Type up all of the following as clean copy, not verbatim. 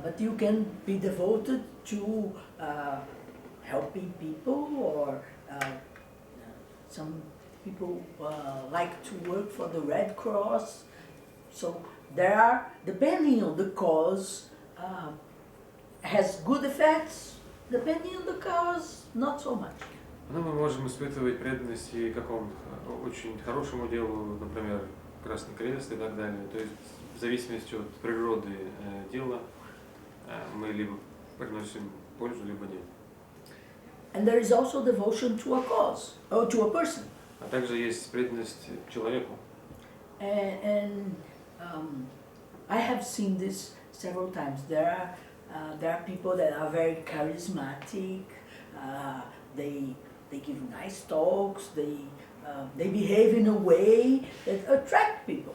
But you can be devoted to helping people, or some people like to work for the Red Cross. So there are, depending on the cause, has good effects, depending on the cause, not so much. Но мы можем испытывать преданность и какому-то очень хорошему делу, например, Красный Крест и так далее. То есть в зависимости от природы дела мы либо приносим пользу, либо нет. And there is also devotion to a cause, or to a person. А также есть преданность человеку. And I have seen this several times. There are people that are very charismatic. They give nice talks. They behave in a way that attract people.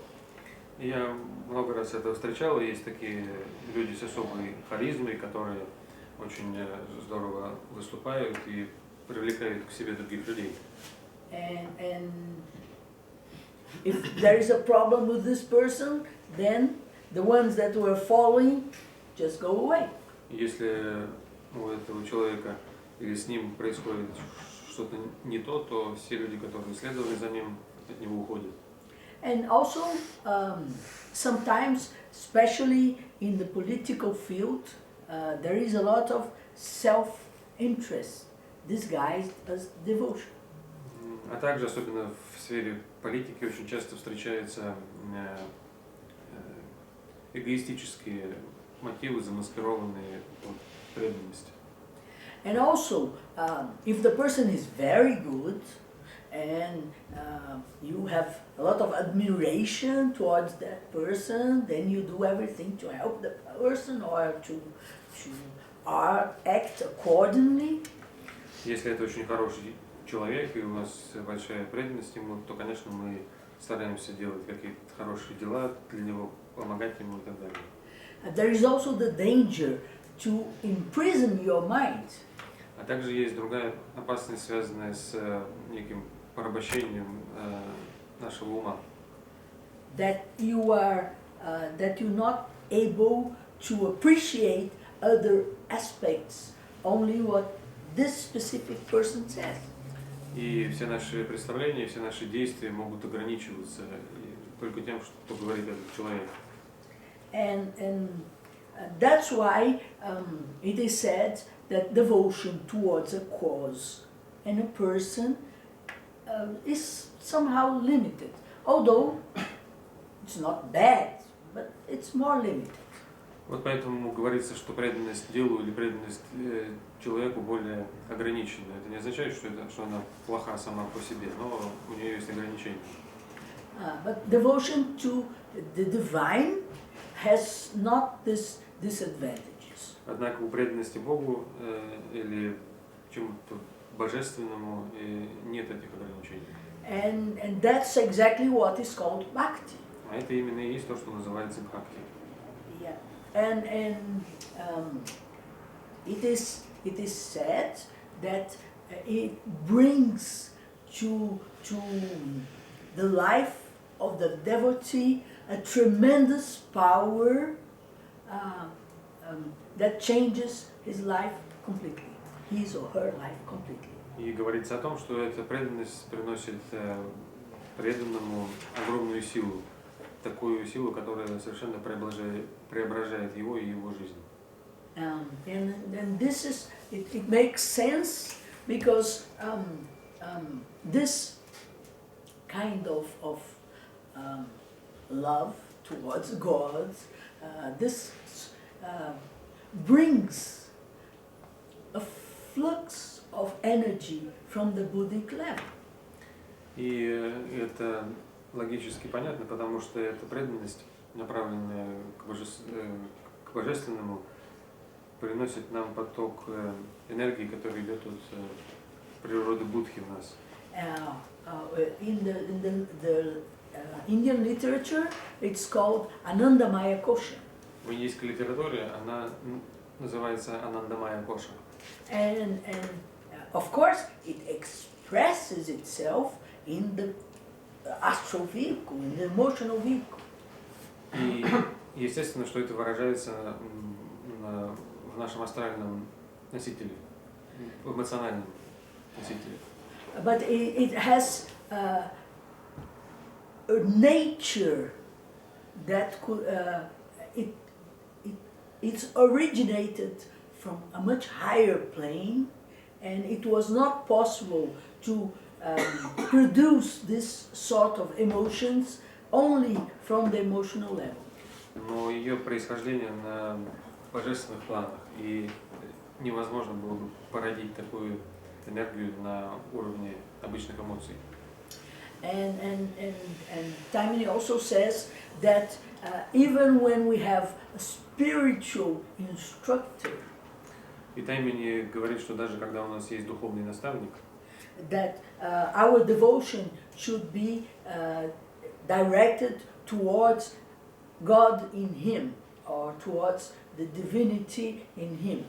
Я много раз это встречал. Есть такие люди с особой харизмой, которые очень здорово выступают и привлекают к себе других людей. And if there is a problem with this person, then the ones that were following just go away. Если у этого человека или с ним происходит что-то не то все люди, которые следовали за ним, от него уходят. And also, sometimes, especially in the political field, there is a lot of self-interest disguised as devotion. А также, особенно в сфере политики, очень часто встречаются эгоистические мотивы, замаскированные под преданность. And also, if the person is very good, and you have a lot of admiration towards that person, then you do everything to help the person or to act accordingly. Если это очень хороший человек и у нас большая преданность ему, то, конечно, мы стараемся делать какие-то хорошие дела для него, помогать ему и так далее. There is also the danger to imprison your mind. А также есть другая опасность, связанная с неким порабощением нашего ума. That you're not able to appreciate other aspects, only what this specific person says. И все наши представления, все наши действия могут ограничиваться только тем, что говорит этот человек. And that's why it is said that devotion towards a cause and a person is somehow limited, although it's not bad, but it's more limited. Вот поэтому говорится, что преданность делу или преданность человеку более ограничена. Это не означает, что она плоха сама по себе, но у нее есть ограничения. But devotion to the divine has not this disadvantages. Однако у преданности Богу или чему-то божественному нет этих ограничений. And that's exactly what is called bhakti. А это именно и есть то, что называется бхакти. Yeah. And it is said that it brings to the life of the devotee a tremendous power that changes his life completely, his or her life completely. И говорится о том, что эта преданность приносит преданному огромную силу, такую силу, которая совершенно преображает его и его жизнь. And this is, it makes sense because this kind of love towards God, this brings a flux of energy from the Buddhic level. И это логически понятно, потому что эта преданность, направленная к божественному, приносит нам поток энергии, который идет от природы Будхи в нас. In the Indian literature, it's called Anandamaya Kosha. В индийской литературе она называется Анандамая Коша. And of course, it expresses itself in the astral vehicle, in the emotional vehicle. И естественно, что это выражается в нашем астральном носителе, в эмоциональном носителе. But it has a nature that could, it's originated from a much higher plane, and it was not possible to produce this sort of emotions only from the emotional level. Но ее происхождение на божественных планах, и невозможно было бы породить такую энергию на уровне обычных эмоций. And Taimini also says that even when we have a spiritual instructor, И Таймини говорит, что даже когда у нас есть духовный наставник, that our devotion should be directed towards God in him, or towards the divinity in him,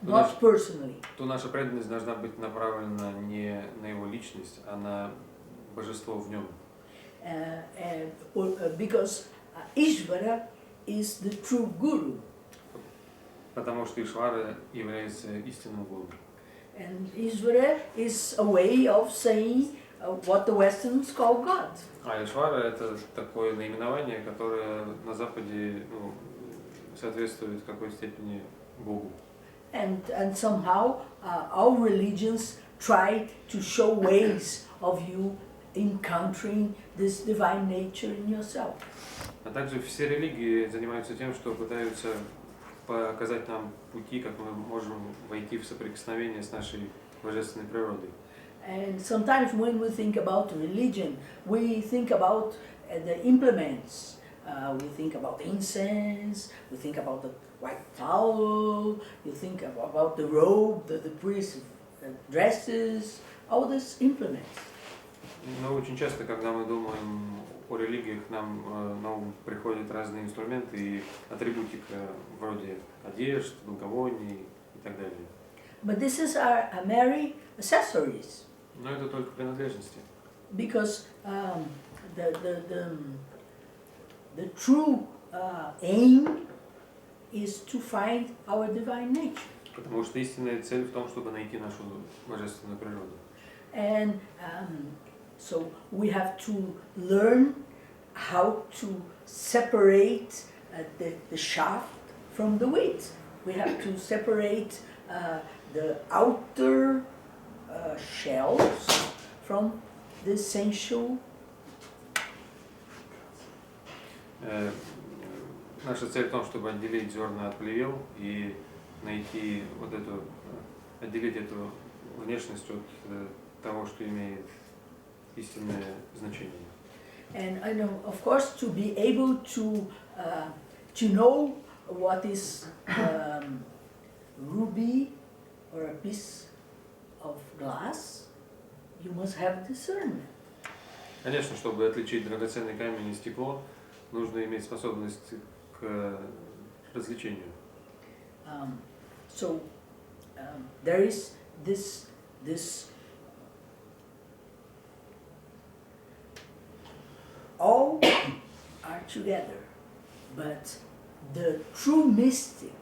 not personally. то наша преданность должна быть направлена не на его личность, а на божество в нем. Because Ishvara is the true guru. Потому что Ишвара является истинным гуру. And Ishvara is a way of saying what the Westerns call God. А Ишвара — это такое наименование, которое на Западе соответствует в какой-то степени Богу. And somehow our religions try to show ways of you encountering this divine nature in yourself. А также все религии занимаются тем, что пытаются показать нам пути, как мы можем войти в соприкосновение с нашей божественной природой. And sometimes when we think about religion, we think about the implements. We think about incense, we think about the white towel, you think about the robe that the priest dresses, all these implements. Но очень часто, когда мы думаем о религиях, нам на ум приходят разные инструменты и атрибутика вроде одежд, благовоний и так далее. But this is our merry accessories. Но это только принадлежности. Because the true aim is to find our divine nature. Потому что истинная цель в том, чтобы найти нашу божественную природу. And so we have to learn how to separate the shaft from the wheat. We have to separate the outer shells from the essential. Наша цель в том, чтобы отделить зерна от плевел и найти отделить эту внешность от того, что имеет истинное значение. And I know, of course, to be able to know what is ruby or a piece of glass, you must have discernment. Конечно, чтобы отличить драгоценный камень и стекло, нужно иметь способность к развлечению. So there is this all are together, but the true mystic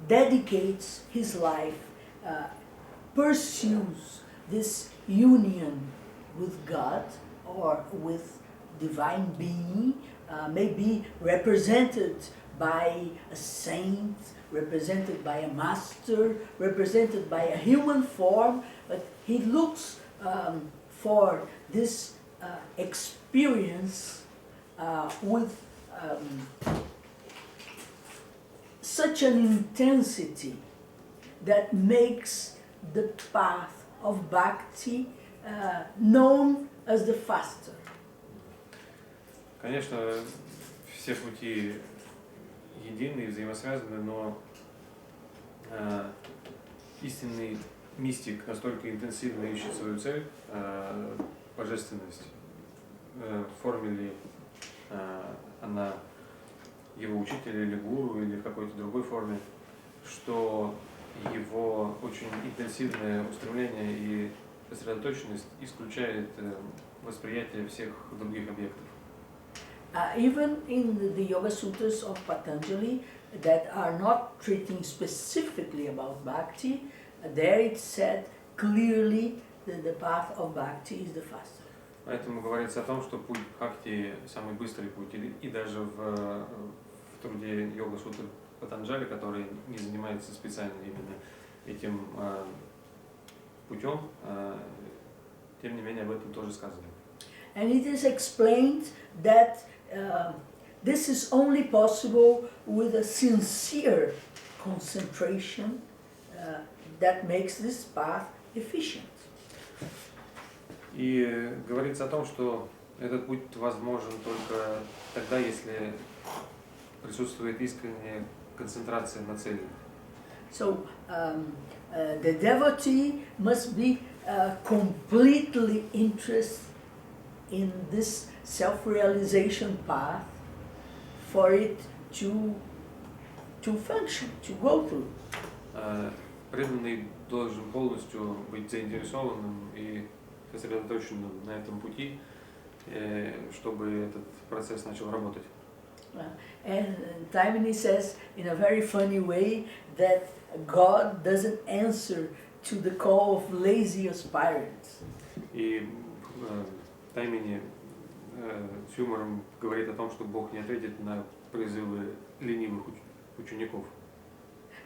dedicates his life, pursues this union with God or with divine being, may be represented by a saint, represented by a master, represented by a human form, but he looks for this experience with such an intensity that makes the path of bhakti known as the faster. Конечно, все пути едины и взаимосвязаны, но истинный мистик настолько интенсивно ищет свою цель, божественность, в форме ли она его учителя или гуру, или в какой-то другой форме, что его очень интенсивное устремление и сосредоточенность исключает восприятие всех других объектов. even in the Yoga Sutras of Patanjali that are not treating specifically about bhakti, there it said clearly that the path of bhakti is the fastest. Поэтому говорится о том, что путь бхакти самый быстрый путь, и даже в труде Йога Сутры Патанджали, который не занимается специально именно этим путем, тем не менее об этом тоже сказано. And it is explained that this is only possible with a sincere concentration that makes this path efficient. И говорится о том, что этот путь возможен только тогда, если присутствует искренняя концентрация на цели. So the devotee must be completely interested in this self-realization path for it to function, to go through. Преданный должен полностью быть заинтересованным и сосредоточенным на этом пути, чтобы этот процесс начал работать. And Taimini says in a very funny way that God doesn't answer to the call of lazy aspirants. И Таймини с юмором говорит о том, что Бог не ответит на призывы ленивых учеников.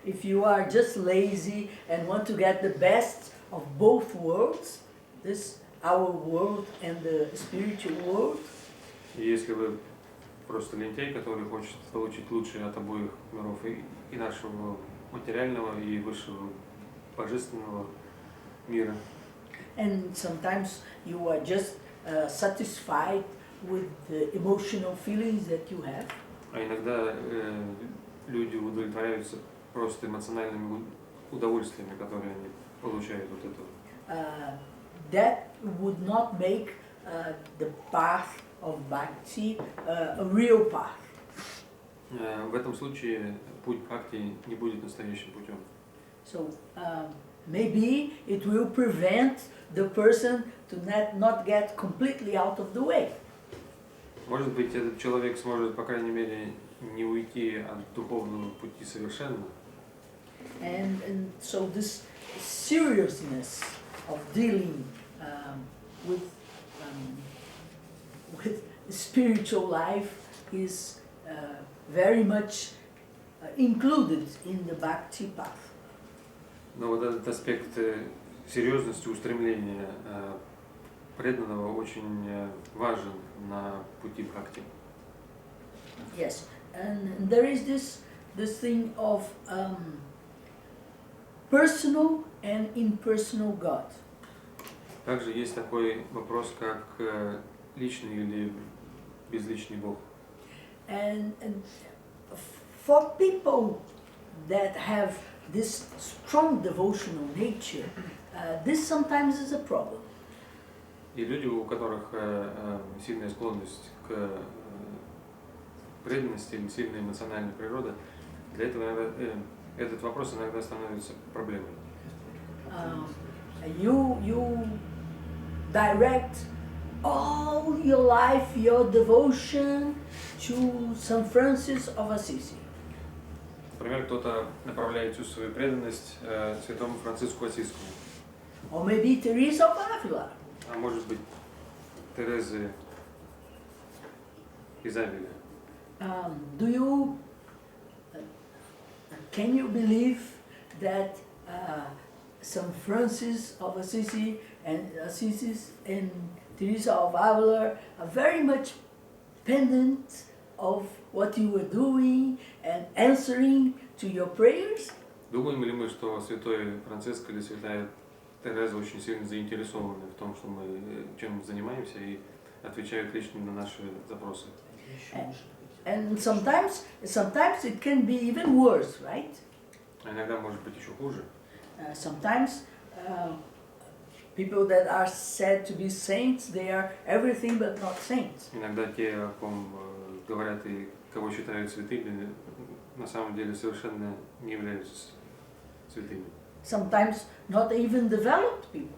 If you are just lazy and want to get the best of both worlds, our world and the spiritual world, И если вы просто лентяй, который хочет получить лучшее от обоих миров, и нашего материального, и высшего божественного мира. and sometimes you are just satisfied with the emotional feelings that you have, А иногда люди удовлетворяются просто эмоциональными удовольствиями, которые они получают от этого. that would not make the path of bhakti a real path. В этом случае путь бхакти не будет настоящим путем. So maybe it will prevent the person to not get completely out of the way. Может быть, этот человек сможет, по крайней мере, не уйти от духовного пути совершенно. And so this seriousness of dealing with spiritual life is very much included in the bhakti path. Но вот этот аспект серьезности, устремления преданного очень важен на пути бхакти. Yes, and there is this thing of personal and impersonal God. Также есть такой вопрос, как личный или безличный Бог. And for people that have this strong devotional nature, this sometimes is a problem. И люди, у которых сильная склонность к преданности или сильная эмоциональная природа, для этого этот вопрос иногда становится проблемой. You direct all your life, your devotion to Saint Francis of Assisi. Например, кто-то направляет всю свою преданность святому Франциску Ассизскому. Or maybe Teresa of Avila. А может быть, Терезы из Авиля. Can you believe that Saint Francis of Assisi and Teresa of Avila are very much dependent of what you were doing and answering to your prayers? Думаем ли мы, что святой Франциск или святая Тереза очень сильно заинтересованы в том, что мы чем занимаемся, и отвечают лично на наши запросы? And sometimes it can be even worse, right? А иногда может быть еще хуже. Sometimes people that are said to be saints, they are everything but not saints. Иногда те, о ком говорят и кого считают святыми, на самом деле совершенно не являются святыми. Sometimes not even developed people.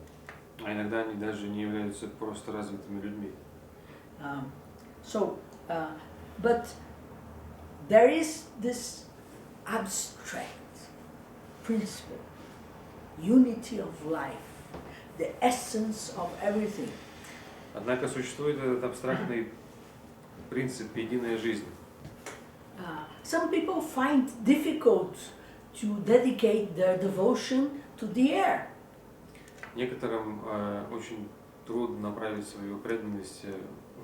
А иногда они даже не являются просто развитыми людьми. So But there is this abstract principle, unity of life, the essence of everything. Однако существует этот абстрактный принцип единой жизни. Some people find difficult to dedicate their devotion to the air. Некоторым очень трудно направить свою преданность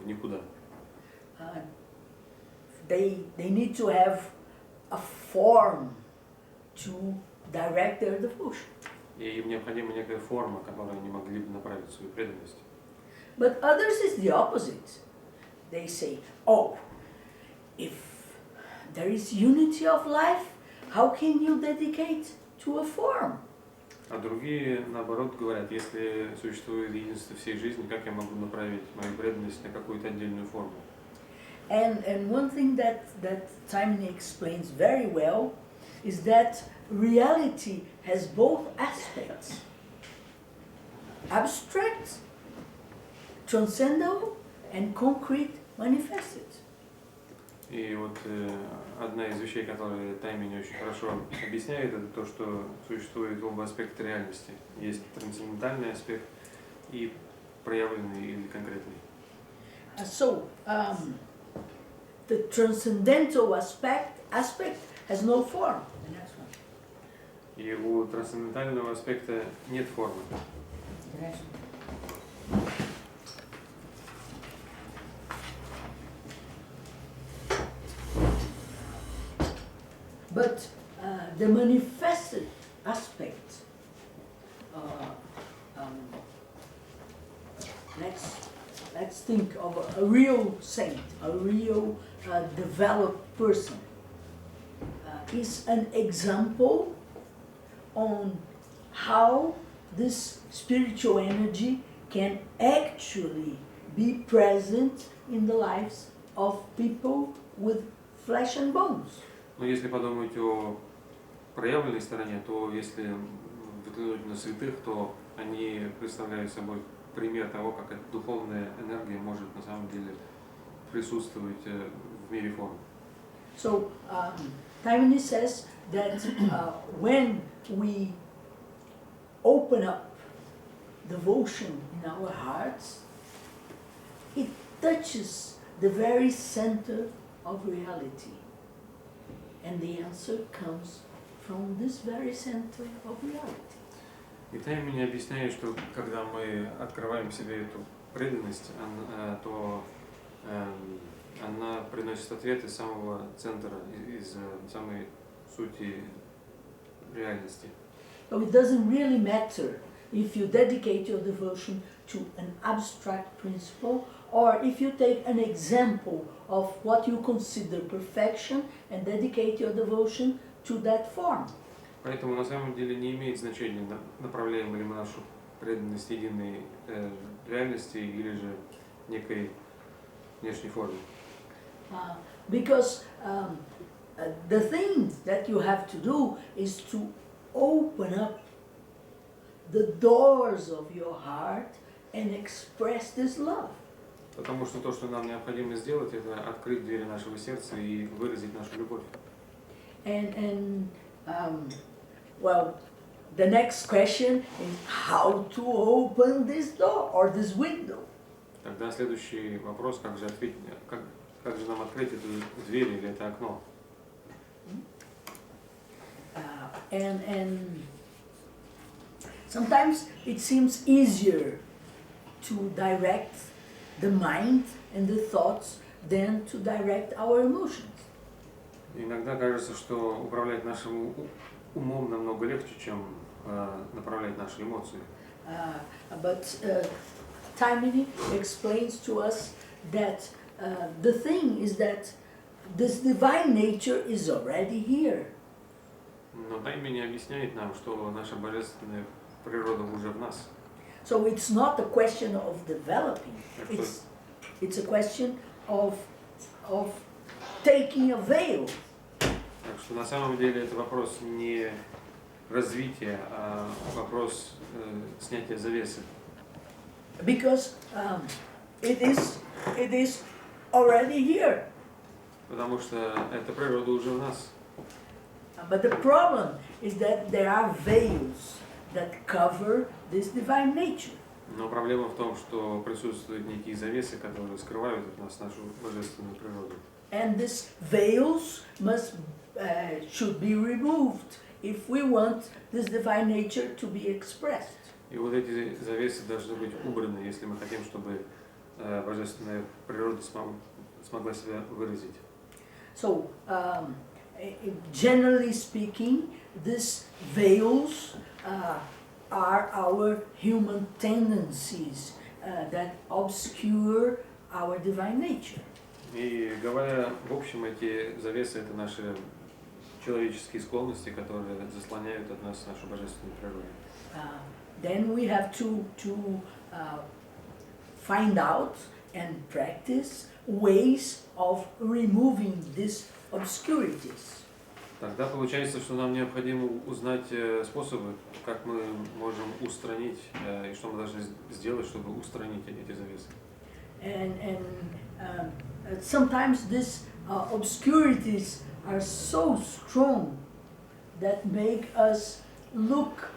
в никуда. They need to have a form to direct their devotion. И им необходима некая форма, которой они могли бы направить свою преданность. But others is the opposite. They say, oh, if there is unity of life, how can you dedicate to a form? А другие, наоборот, говорят, если существует единство всей жизни, как я могу направить мою преданность на какую-то отдельную форму? And one thing that Taimini explains very well is that reality has both aspects. Abstract, transcendental, and concrete manifested. И вот одна из вещей, которые Таймини очень хорошо объясняет, это то, что существует оба аспекта реальности. Есть трансцендентальный аспект и проявленный или конкретный. So, the transcendental aspect has no form. The next one. И у трансцендентального аспекта нет формы. The next one. But the manifested aspect, let's think of a real saint, a real developed person, is an example on how this spiritual energy can actually be present in the lives of people with flesh and bones. Но если подумать о проявленной стороне, то если взглянуть на святых, то они представляют собой пример того, как эта духовная энергия может на самом деле присутствовать в мире форм. So, Taimini says that when we open up devotion in our hearts, it touches the very center of reality. And the answer comes from this very center of reality. И Таймини объясняет, что когда мы открываем себе эту преданность, то она приносит ответ из самого центра, из самой сути реальности. So it doesn't really matter if you dedicate your devotion to an abstract principle or if you take an example of what you consider perfection and dedicate your devotion to that form. Поэтому на самом деле не имеет значения, направляем ли мы нашу преданность единой реальности или же некой внешней форме. Because the thing that you have to do is to open up the doors of your heart and express this love. Потому что то, что нам необходимо сделать, это открыть двери нашего сердца и выразить нашу любовь. Well, the next question is how to open this door or this window. Тогда следующий вопрос, как же нам открыть эту дверь или это окно? And sometimes it seems easier to direct the mind and the thoughts than to direct our emotions. Иногда кажется, что управлять нашим умом намного легче, чем направлять наши эмоции. But Taimini explains to us that the thing is that this divine nature is already here. Но Таймини объясняет нам, что наша божественная природа уже в нас. So it's not a question of developing. It's a question of taking a veil. Так что на самом деле это вопрос не развития, а вопрос снятия завесы. Because it is already here. Потому что эта природа уже в нас. But the problem is that there are veils that cover this divine nature. Но проблема в том, что присутствуют некие завесы, которые скрывают от нас нашу божественную природу. And these veils should be removed if we want this divine nature to be expressed. И вот эти завесы должны быть убраны, если мы хотим, чтобы божественная природа смогла себя выразить. So, generally speaking, these veils are our human tendencies that obscure our divine nature. И говоря в общем, эти завесы — это наши человеческие склонности, которые заслоняют от нас нашу божественную природу. Then we have to find out and practice ways of removing these obscurities. Тогда получается, что нам необходимо узнать способы, как мы можем устранить, и что мы должны сделать, чтобы устранить эти завесы. And sometimes these obscurities are so strong that make us look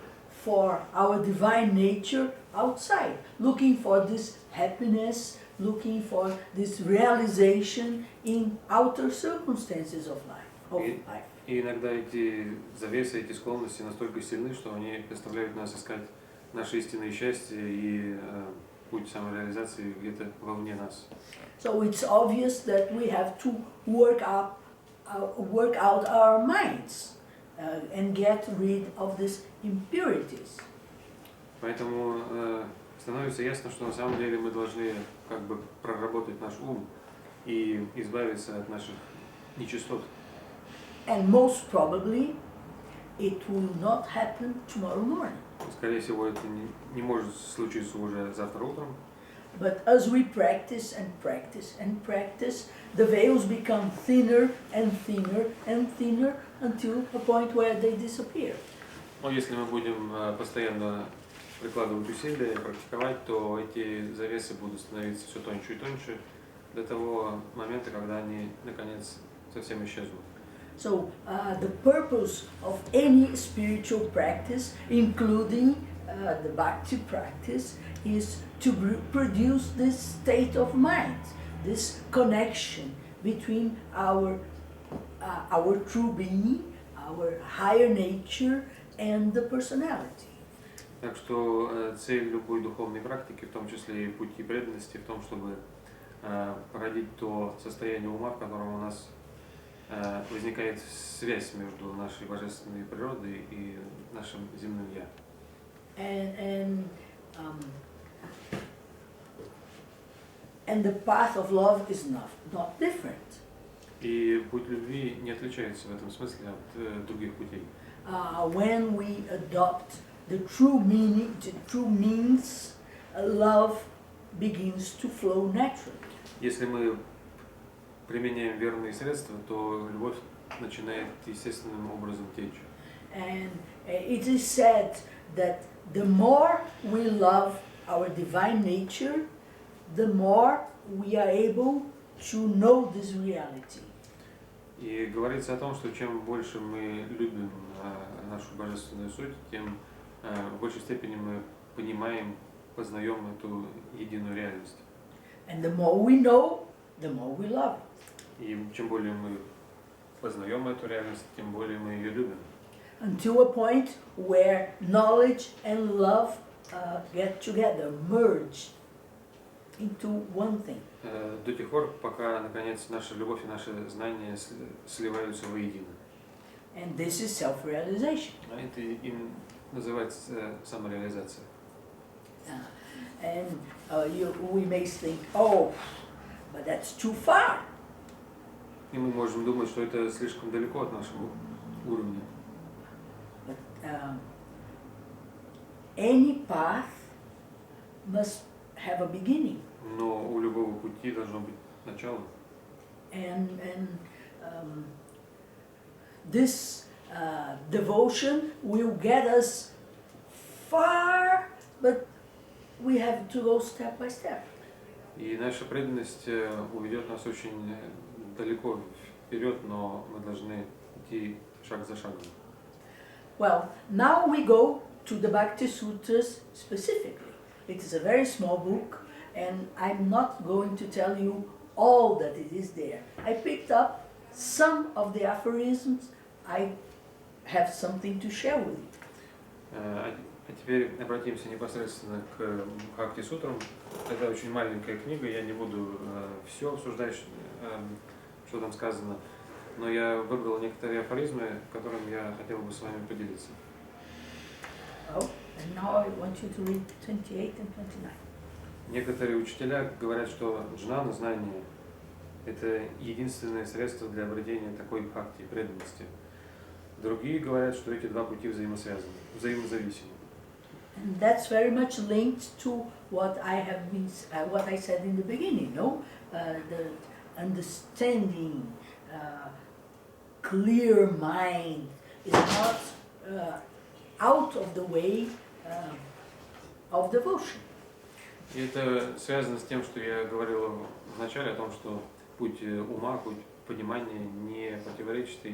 for our divine nature outside, looking for this happiness, looking for this realization in outer circumstances of life. И иногда эти завесы, эти склонности настолько сильны, что они заставляют нас искать наше истинное счастье и путь самореализации где-то вовне нас. So it's obvious that we have to work out our minds and get rid of these impurities. Поэтому становится ясно, что на самом деле мы должны как бы проработать наш ум и избавиться от наших нечистот. And most probably it will not happen tomorrow morning. Скорее всего, это не может случиться уже завтра утром. But as we practice and practice and practice, the veils become thinner and thinner and thinner until a point where they disappear. Но если мы будем постоянно прикладывать усилия и практиковать, то эти завесы будут становиться все тоньше и тоньше до того момента, когда они наконец совсем исчезнут. So the purpose of any spiritual practice, including the bhakti practice, is to produce this state of mind, this connection between our true being, our higher nature, and the personality. Так что цель любой духовной практики, в том числе и пути преданности, в том, чтобы породить то состояние ума, в котором у нас возникает связь между нашей божественной природой и нашим земным я. And the path of love is not different. И путь любви не отличается в этом смысле от других путей. When we adopt the true meaning, the true means, love begins to flow naturally. Если мы применяем верные средства, то любовь начинает естественным образом течь. And it is said that the more we love our divine nature, the more we are able to know this reality. И говорится о том, что чем больше мы любим нашу божественную суть, тем в большей степени мы понимаем, познаем эту единую реальность. And the more we know, the more we love. И чем более мы познаем эту реальность, тем более мы ее любим. Until a point where knowledge and love get together, merge into one thing. До тех пор, пока, наконец, наша любовь и наши знания сливаются воедино. And this is self-realization. А это и называется самореализация. And we may think, oh, but that's too far. И мы можем думать, что это слишком далеко от нашего уровня. But any path must have a beginning. Но у любого пути должно быть начало. And this devotion will get us far, but we have to go step by step. И наша преданность уведет нас очень далеко вперед, но мы должны идти шаг за шагом. Well, now we go to the Bhakti Sutras specifically. It is a very small book, and I'm not going to tell you all that it is there. I picked up some of the aphorisms. I have something to share with you. А теперь обратимся непосредственно к Бхакти Сутрам. Это очень маленькая книга, я не буду все обсуждать, что там сказано, но я выбрал некоторые афоризмы, которыми я хотел бы с вами поделиться. Oh, and now I want you to read 28 and 29. Некоторые учителя говорят, что джнана, знание, это единственное средство для обретения такой бхакти, преданности. Другие говорят, что эти два пути взаимосвязаны, взаимозависимы. And that's very much linked to what I have been, what I said in the beginning, no? The understanding, clear mind is not out of the way of devotion. И это связано с тем, что я говорил в начале о том, что путь ума, путь понимания не противоречит и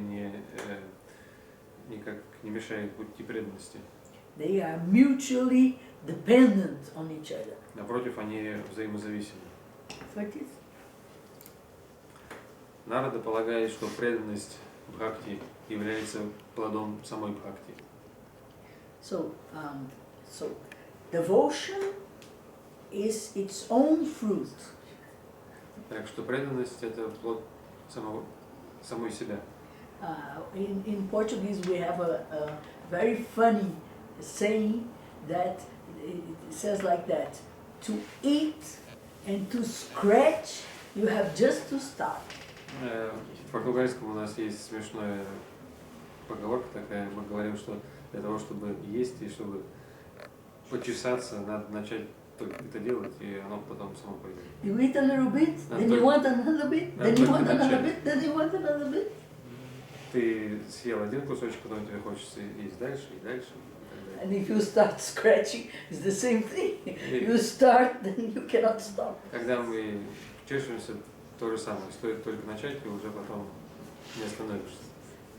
никак не мешает пути преданности. They are mutually dependent on each other. Напротив, они взаимозависимы. So it is. Нарада полагает, что преданность бхакти является плодом самой бхакти. So devotion is its own fruit. Так что преданность – это плод самой себя. In Portuguese we have a very funny saying that it says like that: to eat and to scratch, you have just to start. В португальском у нас есть смешная поговорка такая, мы говорим, что для того, чтобы есть и чтобы почесаться, надо начать только это делать, и оно потом само пойдет. You eat a little bit, then you want another bit, then you want another bit, then you want another bit. Ты съел один кусочек, потом тебе хочется есть дальше и дальше. And if you start scratching, it's the same thing. You start, then you cannot stop. Когда мы чешемся, то же самое. Стоит только начать, и уже потом не остановишься.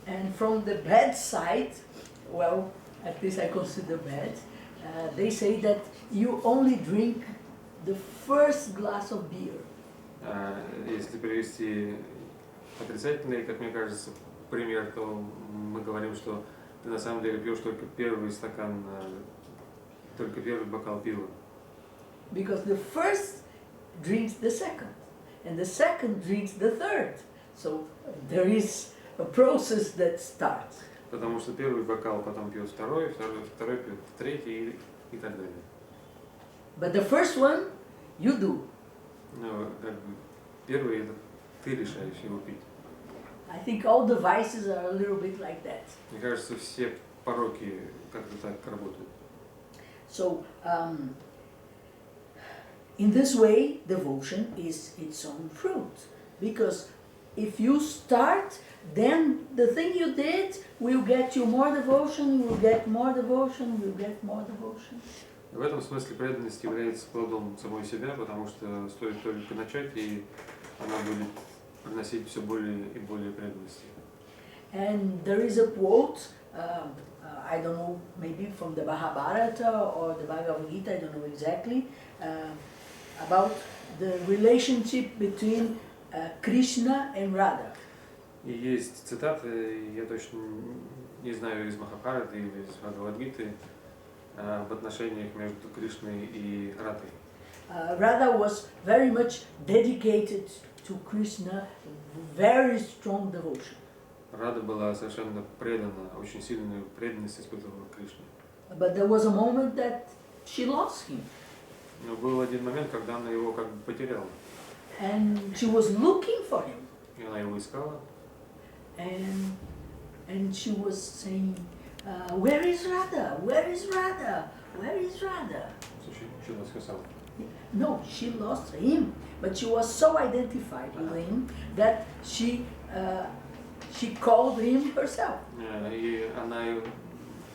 And from the bad side, well, at least I consider bad, they say that you only drink the first glass of beer. Если привести отрицательный, как мне кажется, пример, то мы говорим, что ты на самом деле пьешь только первый стакан, только первый бокал пива. Because the first drinks the second, and the second drinks the third. So there is a process that starts. Потому что первый бокал потом пьет второй пьет третий и так далее. But the first one, you do. Но как бы первый это ты решаешь его пить. I think all the vices are a little bit like that. Мне кажется, все пороки как-то так работают. So, in this way, devotion is its own fruit. Because if you start, then the thing you did will get you more devotion, you will get more devotion, you will get more devotion. В этом смысле преданность является плодом самой себя, потому что стоит только начать, и она будет приносить все более и более преданности. And there is a quote, I don't know, maybe from the Mahabharata or the Bhagavad Gita, I don't know exactly, about the relationship between Krishna and Radha. И есть цитаты, я точно не знаю, из Махабхараты или из Бхагавад-гиты, об отношениях между Кришной и Радой. Radha was very much dedicated to Krishna, very strong devotion. Рада была совершенно предана, очень сильную преданность испытывала Кришне. But there was a moment that she lost him. Но был один момент, когда она его как бы потеряла. And she was looking for him. И она его искала. And she was saying, where is Radha? Where is Radha? Where is Radha? No, she lost him, but she was so identified with him that she called him herself. И она,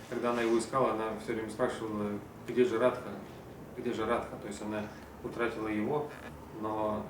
когда она его искала, она все время спрашивала, где же Радха? Где же Радха? То есть она утратила его, но